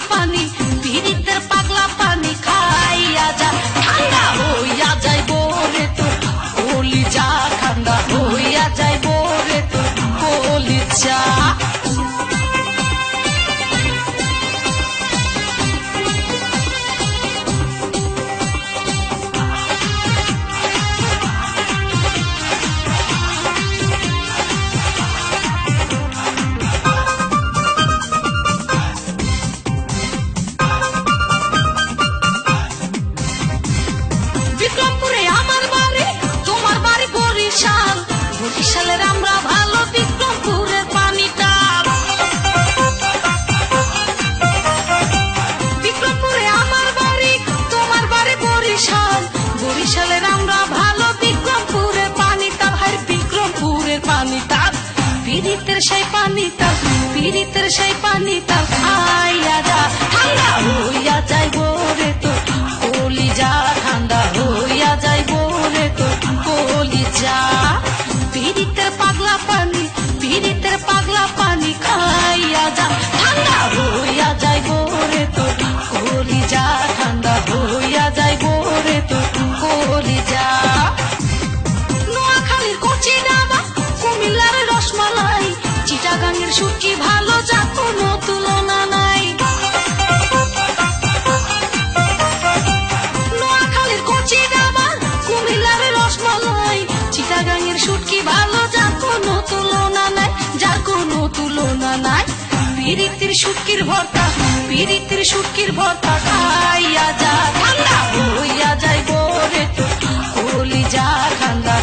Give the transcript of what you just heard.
পানি পীড়িতের পাগলা পানি খাইয়া যা ঠান্ডা হইয়া যাইব রে তোর কলিজা ঠান্ডা হইয়া যাইব রে তোর কলিজা বিক্রমপুরে আমার বাড়ি তোমার বাড়ি বরিশাল বরিশালের আমরা ভালো বিক্রমপুরের পানিটা বিক্রমপুরে আমার বাড়ি তোমার বাড়ি বরিশাল বরিশালের আমরা ভালো বিক্রমপুরের পানিটা ভাই বিক্রমপুরের পানিটা পীড়িতের সেই পানিটা পীড়িতের সেই পানিটা খাইয়া যা ঠান্ডা হইয়া যাইব রে তোর কলিজা ঠান্ডা হইয়া যাইব রে তোর কলিজা পীড়িতের পাগলা পানি পীড়িতের পাগলা পানি খাইয়া যা ঠান্ডা হইয়া যাইব রে তোর কলিজা ঠান্ডা হইয়া যাইব রে তোর কলিজা নোয়াখালীর কচি ডাবা কুমিল্লার রসমালাই চিটাগাঙের শুটকি ভালো যা কোনো তুলনা নাই নোয়াখালীর কচি ডাবা কুমিল্লার রসমালাই চিটাগাঙের শুটকি ভালো যা কোনো তুলনা নাই যার কোনো তুলনা নাই পীড়িতের শুটকির ভর্তা পীড়িতের শুটকির ভর্তা খাইয়া যা ঠান্ডা হইয়া যাইব রে তোর কলিজা ঠান্ডা